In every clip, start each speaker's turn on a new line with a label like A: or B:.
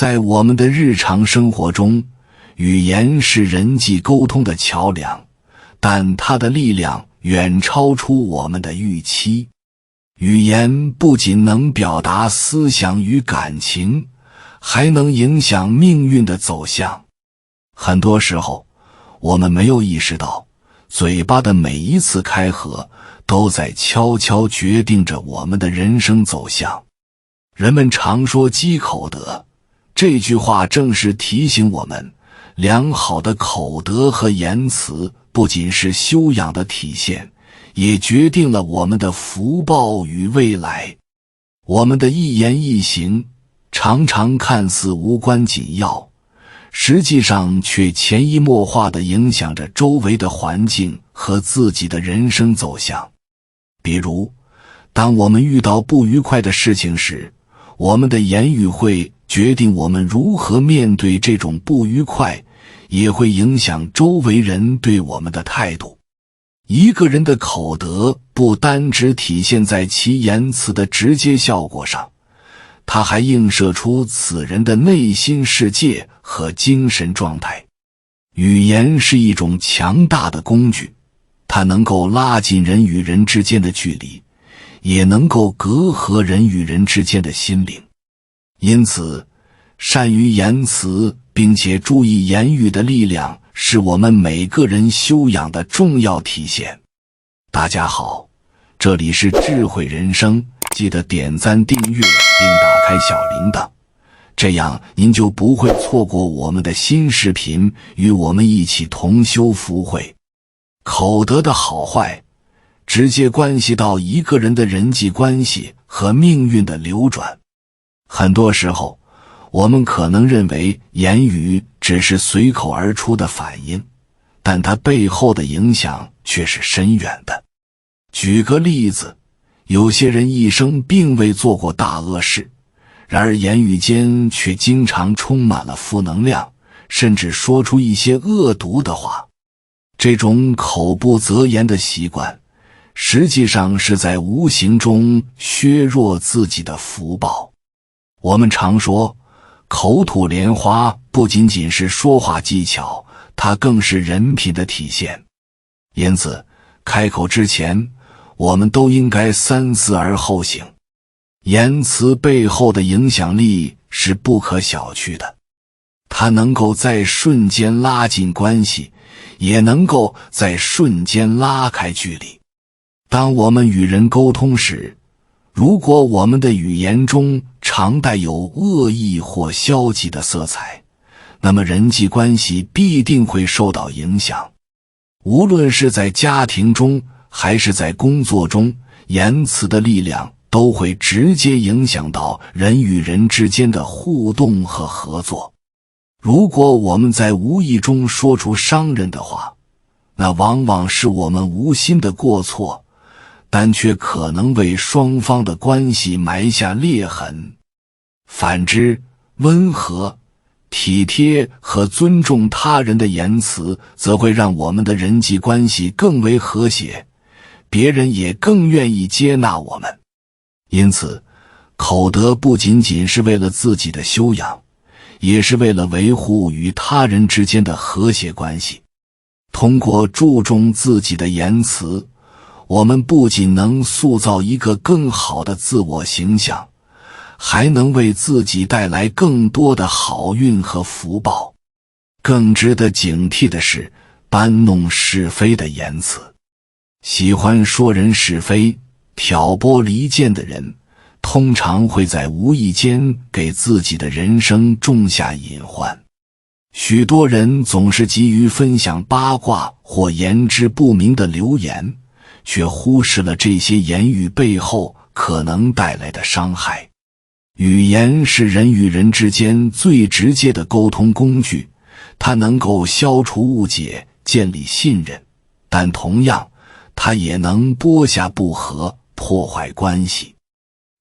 A: 在我们的日常生活中，语言是人际沟通的桥梁，但它的力量远超出我们的预期。语言不仅能表达思想与感情，还能影响命运的走向。很多时候，我们没有意识到，嘴巴的每一次开合都在悄悄决定着我们的人生走向。人们常说积口德，这句话正是提醒我们，良好的口德和言辞不仅是修养的体现，也决定了我们的福报与未来。我们的一言一行常常看似无关紧要，实际上却潜移默化地影响着周围的环境和自己的人生走向。比如，当我们遇到不愉快的事情时，我们的言语会决定我们如何面对这种不愉快，也会影响周围人对我们的态度。一个人的口德不单只体现在其言辞的直接效果上，它还映射出此人的内心世界和精神状态。语言是一种强大的工具，它能够拉近人与人之间的距离，也能够隔阂人与人之间的心灵。因此，善于言辞并且注意言语的力量，是我们每个人修养的重要体现。大家好，这里是智慧人生，记得点赞订阅并打开小铃铛，这样您就不会错过我们的新视频，与我们一起同修福慧。口德的好坏直接关系到一个人的人际关系和命运的流转。很多时候，我们可能认为言语只是随口而出的反应，但它背后的影响却是深远的。举个例子，有些人一生并未做过大恶事，然而言语间却经常充满了负能量，甚至说出一些恶毒的话。这种口不择言的习惯，实际上是在无形中削弱自己的福报。我们常说，口吐莲花不仅仅是说话技巧，它更是人品的体现。因此，开口之前，我们都应该三思而后行。言辞背后的影响力是不可小觑的，它能够在瞬间拉近关系，也能够在瞬间拉开距离。当我们与人沟通时，如果我们的语言中常带有恶意或消极的色彩，那么人际关系必定会受到影响。无论是在家庭中还是在工作中，言辞的力量都会直接影响到人与人之间的互动和合作。如果我们在无意中说出伤人的话，那往往是我们无心的过错，但却可能为双方的关系埋下裂痕。反之，温和、体贴和尊重他人的言辞，则会让我们的人际关系更为和谐，别人也更愿意接纳我们。因此，口德不仅仅是为了自己的修养，也是为了维护与他人之间的和谐关系。通过注重自己的言辞，我们不仅能塑造一个更好的自我形象，还能为自己带来更多的好运和福报。更值得警惕的是，搬弄是非的言辞。喜欢说人是非、挑拨离间的人，通常会在无意间给自己的人生种下隐患。许多人总是急于分享八卦或言之不明的流言，却忽视了这些言语背后可能带来的伤害。语言是人与人之间最直接的沟通工具，它能够消除误解，建立信任，但同样，它也能播下不和，破坏关系。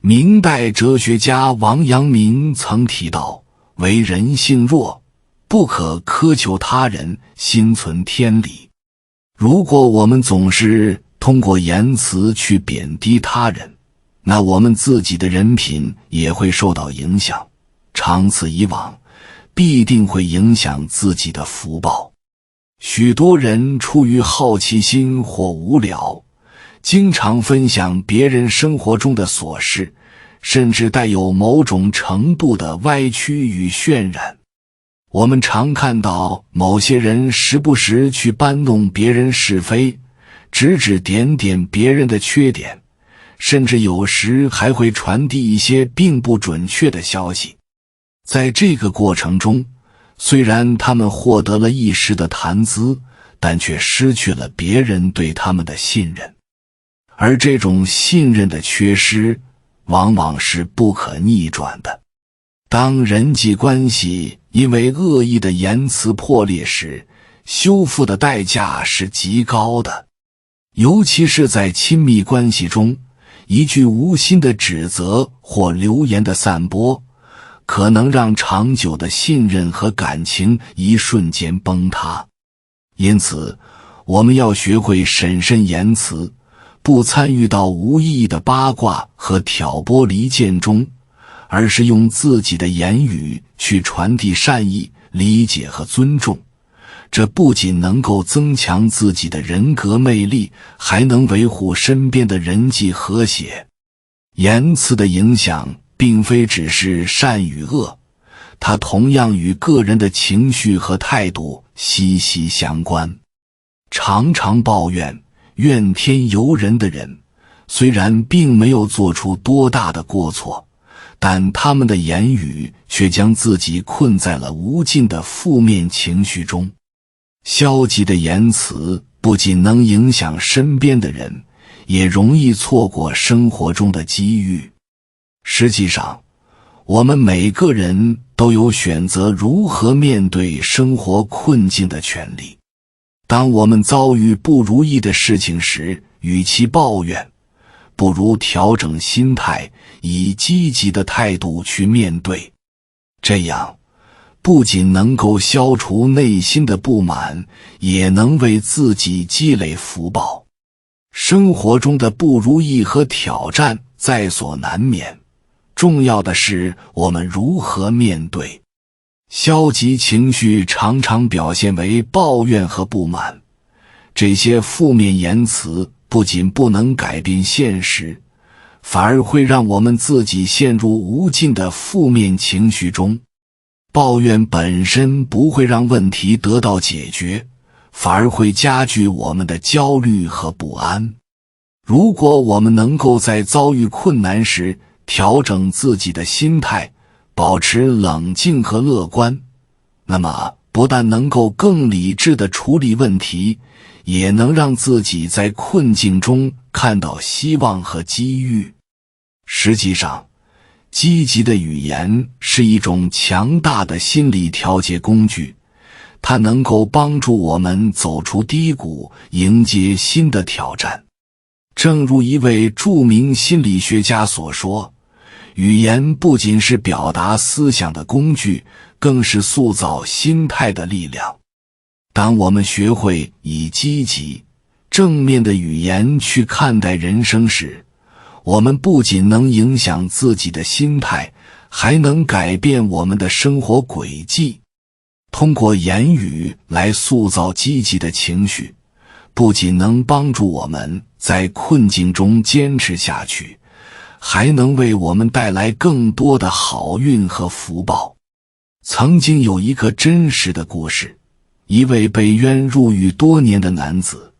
A: 明代哲学家王阳明曾提到，为人性弱，不可苛求他人，心存天理。如果我们总是通过言辞去贬低他人，那我们自己的人品也会受到影响，长此以往，必定会影响自己的福报。许多人出于好奇心或无聊，经常分享别人生活中的琐事，甚至带有某种程度的歪曲与渲染。我们常看到某些人时不时去搬弄别人是非，指指点点别人的缺点，甚至有时还会传递一些并不准确的消息。在这个过程中，虽然他们获得了一时的谈资，但却失去了别人对他们的信任。而这种信任的缺失，往往是不可逆转的。当人际关系因为恶意的言辞破裂时，修复的代价是极高的。尤其是在亲密关系中，一句无心的指责或流言的散播，可能让长久的信任和感情一瞬间崩塌。因此，我们要学会审慎言辞，不参与到无意义的八卦和挑拨离间中，而是用自己的言语去传递善意、理解和尊重。这不仅能够增强自己的人格魅力，还能维护身边的人际和谐。言辞的影响并非只是善与恶，它同样与个人的情绪和态度息息相关。常常抱怨、怨天尤人的人，虽然并没有做出多大的过错，但他们的言语却将自己困在了无尽的负面情绪中。消极的言辞不仅能影响身边的人，也容易错过生活中的机遇。实际上，我们每个人都有选择如何面对生活困境的权利。当我们遭遇不如意的事情时，与其抱怨，不如调整心态，以积极的态度去面对。这样，不仅能够消除内心的不满，也能为自己积累福报。生活中的不如意和挑战在所难免，重要的是我们如何面对。消极情绪常常表现为抱怨和不满，这些负面言辞不仅不能改变现实，反而会让我们自己陷入无尽的负面情绪中。抱怨本身不会让问题得到解决，反而会加剧我们的焦虑和不安。如果我们能够在遭遇困难时调整自己的心态，保持冷静和乐观，那么不但能够更理智地处理问题，也能让自己在困境中看到希望和机遇。实际上，积极的语言是一种强大的心理调节工具，它能够帮助我们走出低谷，迎接新的挑战。正如一位著名心理学家所说，语言不仅是表达思想的工具，更是塑造心态的力量。当我们学会以积极、正面的语言去看待人生时，我们不仅能影响自己的心态，还能改变我们的生活轨迹。通过言语来塑造积极的情绪，不仅能帮助我们在困境中坚持下去，还能为我们带来更多的好运和福报。曾经有一个真实的故事，一位被冤入狱多年的男子，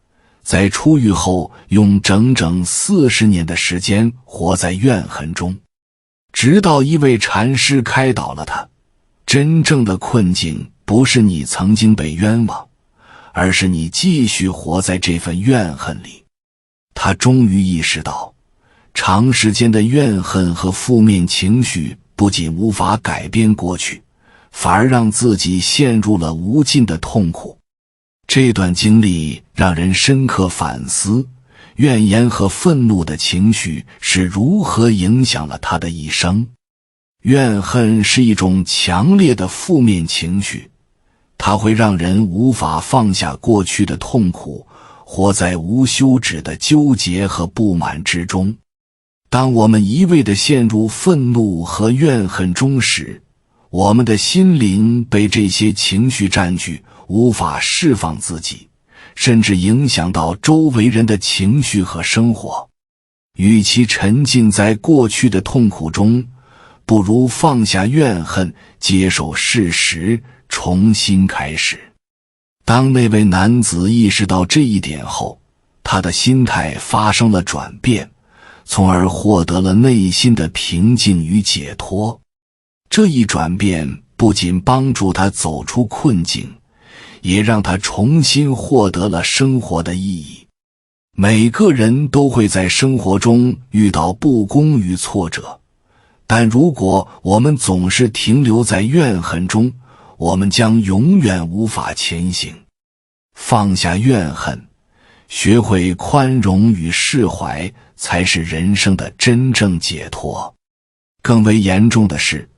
A: 在出狱后用整整40年的时间活在怨恨中，直到一位禅师开导了他，真正的困境不是你曾经被冤枉，而是你继续活在这份怨恨里。他终于意识到，长时间的怨恨和负面情绪不仅无法改变过去，反而让自己陷入了无尽的痛苦。这段经历让人深刻反思，怨言和愤怒的情绪是如何影响了他的一生。怨恨是一种强烈的负面情绪，它会让人无法放下过去的痛苦，活在无休止的纠结和不满之中。当我们一味地陷入愤怒和怨恨中时，我们的心灵被这些情绪占据，无法释放自己，甚至影响到周围人的情绪和生活。与其沉浸在过去的痛苦中，不如放下怨恨，接受事实，重新开始。当那位男子意识到这一点后，他的心态发生了转变，从而获得了内心的平静与解脱。这一转变不仅帮助他走出困境，也让他重新获得了生活的意义。每个人都会在生活中遇到不公与挫折，但如果我们总是停留在怨恨中，我们将永远无法前行。放下怨恨，学会宽容与释怀，才是人生的真正解脱。更为严重的是，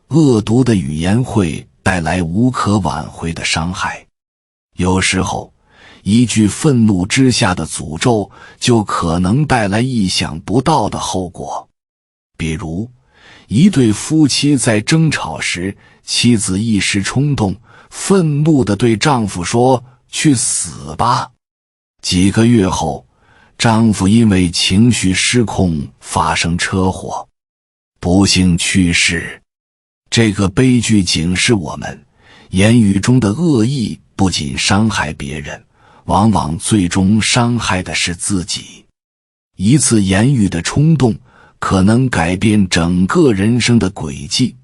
A: 恶毒的语言会带来无可挽回的伤害。有时候，一句愤怒之下的诅咒就可能带来意想不到的后果。比如，一对夫妻在争吵时，妻子一时冲动，愤怒地对丈夫说：“去死吧！”几个月后，丈夫因为情绪失控发生车祸，不幸去世。这个悲剧警示我们，言语中的恶意不仅伤害别人，往往最终伤害的是自己。一次言语的冲动可能改变整个人生的轨迹，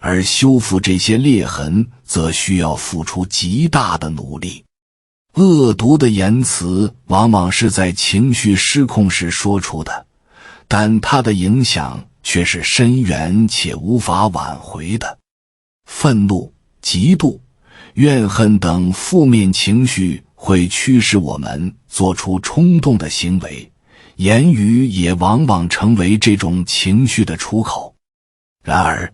A: 而修复这些裂痕则需要付出极大的努力。恶毒的言辞往往是在情绪失控时说出的，但它的影响却是深远且无法挽回的。愤怒、嫉妒、怨恨等负面情绪会驱使我们做出冲动的行为，言语也往往成为这种情绪的出口。然而，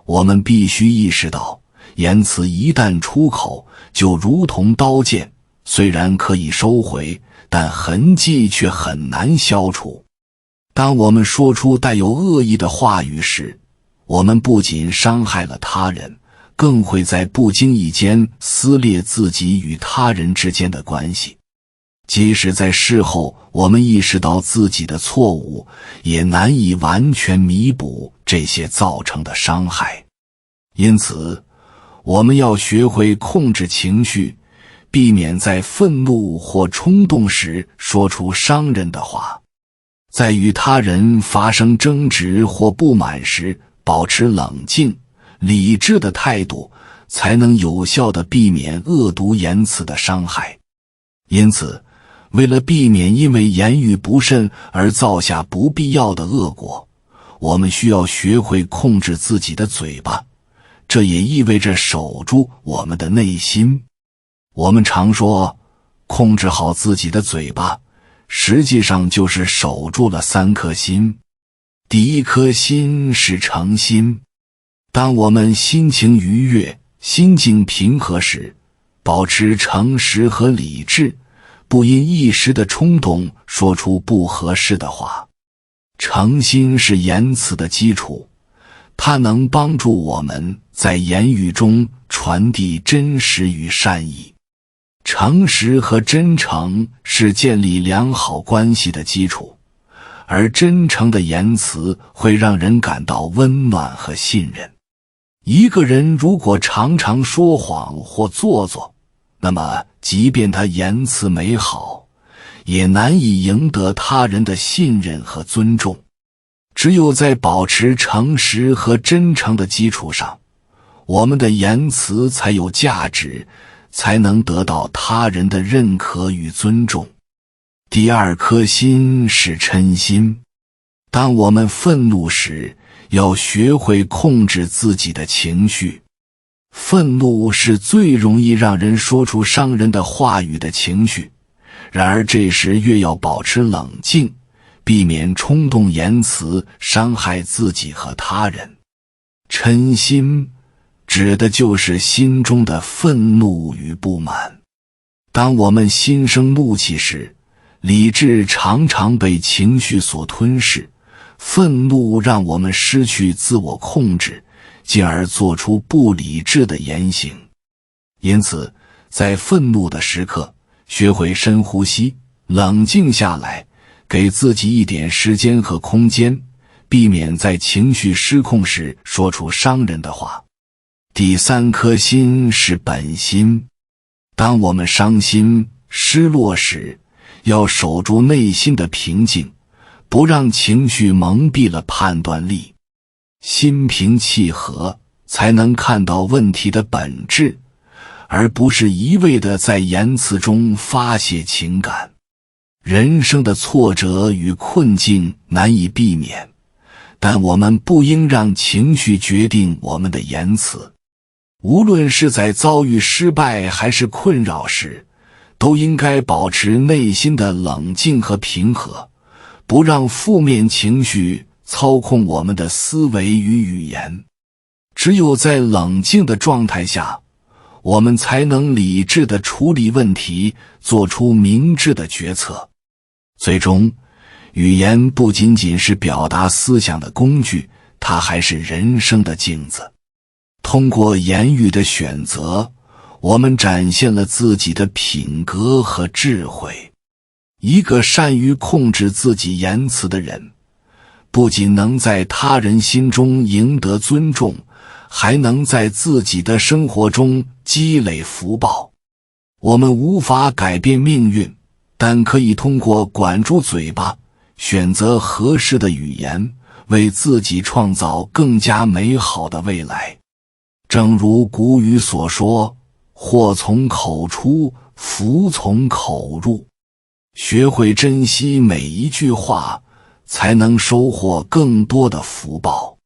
A: 我们必须意识到，言辞一旦出口，就如同刀剑，虽然可以收回，但痕迹却很难消除。当我们说出带有恶意的话语时，我们不仅伤害了他人，更会在不经意间撕裂自己与他人之间的关系。即使在事后我们意识到自己的错误，也难以完全弥补这些造成的伤害。因此，我们要学会控制情绪，避免在愤怒或冲动时说出伤人的话。在与他人发生争执或不满时，保持冷静、理智的态度，才能有效地避免恶毒言辞的伤害。因此，为了避免因为言语不慎而造下不必要的恶果，我们需要学会控制自己的嘴巴，这也意味着守住我们的内心。我们常说，控制好自己的嘴巴，实际上就是守住了3颗心。第一颗心是诚心。当我们心情愉悦、心境平和时，保持诚实和理智，不因一时的冲动说出不合适的话。诚心是言辞的基础，它能帮助我们在言语中传递真实与善意。诚实和真诚是建立良好关系的基础，而真诚的言辞会让人感到温暖和信任。一个人如果常常说谎或做作，那么即便他言辞美好，也难以赢得他人的信任和尊重。只有在保持诚实和真诚的基础上，我们的言辞才有价值，才能得到他人的认可与尊重。第二颗心是嗔心。当我们愤怒时，要学会控制自己的情绪。愤怒是最容易让人说出伤人的话语的情绪，然而这时越要保持冷静，避免冲动言辞伤害自己和他人。嗔心指的就是心中的愤怒与不满。当我们心生怒气时，理智常常被情绪所吞噬，愤怒让我们失去自我控制，进而做出不理智的言行。因此，在愤怒的时刻，学会深呼吸，冷静下来，给自己一点时间和空间，避免在情绪失控时说出伤人的话。第三颗心是本心。当我们伤心、失落时，要守住内心的平静，不让情绪蒙蔽了判断力。心平气和，才能看到问题的本质，而不是一味地在言辞中发泄情感。人生的挫折与困境难以避免，但我们不应让情绪决定我们的言辞。无论是在遭遇失败还是困扰时，都应该保持内心的冷静和平和，不让负面情绪操控我们的思维与语言。只有在冷静的状态下，我们才能理智地处理问题，做出明智的决策。最终，语言不仅仅是表达思想的工具，它还是人生的镜子。通过言语的选择，我们展现了自己的品格和智慧。一个善于控制自己言辞的人，不仅能在他人心中赢得尊重，还能在自己的生活中积累福报。我们无法改变命运，但可以通过管住嘴巴，选择合适的语言，为自己创造更加美好的未来。正如古语所说，祸从口出，福从口入。学会珍惜每一句话，才能收获更多的福报。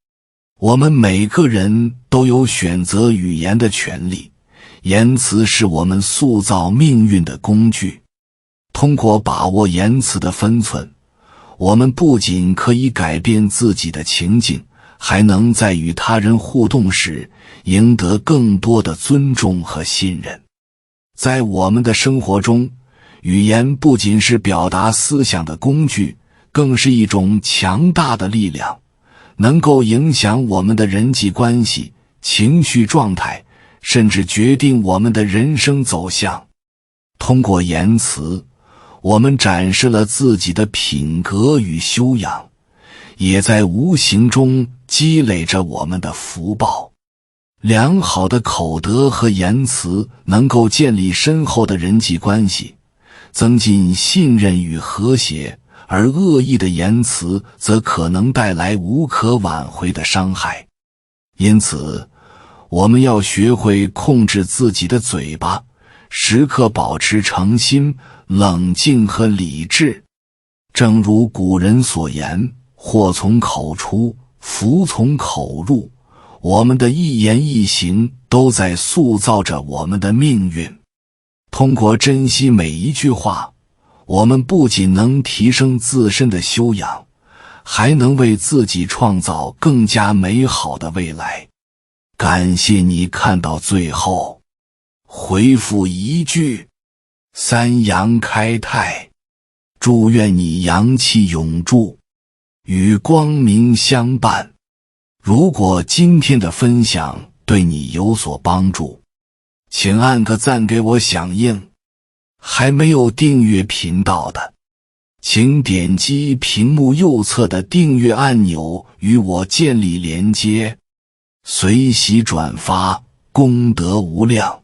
A: 我们每个人都有选择语言的权利，言辞是我们塑造命运的工具。通过把握言辞的分寸，我们不仅可以改变自己的情境，还能在与他人互动时赢得更多的尊重和信任。在我们的生活中，语言不仅是表达思想的工具，更是一种强大的力量，能够影响我们的人际关系、情绪状态，甚至决定我们的人生走向。通过言辞，我们展示了自己的品格与修养，也在无形中积累着我们的福报。良好的口德和言辞能够建立深厚的人际关系，增进信任与和谐，而恶意的言辞则可能带来无可挽回的伤害。因此，我们要学会控制自己的嘴巴，时刻保持诚心、冷静和理智。正如古人所言，祸从口出，福从口入。我们的一言一行都在塑造着我们的命运。通过珍惜每一句话，我们不仅能提升自身的修养，还能为自己创造更加美好的未来。感谢你看到最后，回复一句，三阳开泰，祝愿你阳气永驻，与光明相伴。如果今天的分享对你有所帮助，请按个赞给我响应。还没有订阅频道的，请点击屏幕右侧的订阅按钮与我建立连接，随喜转发，功德无量。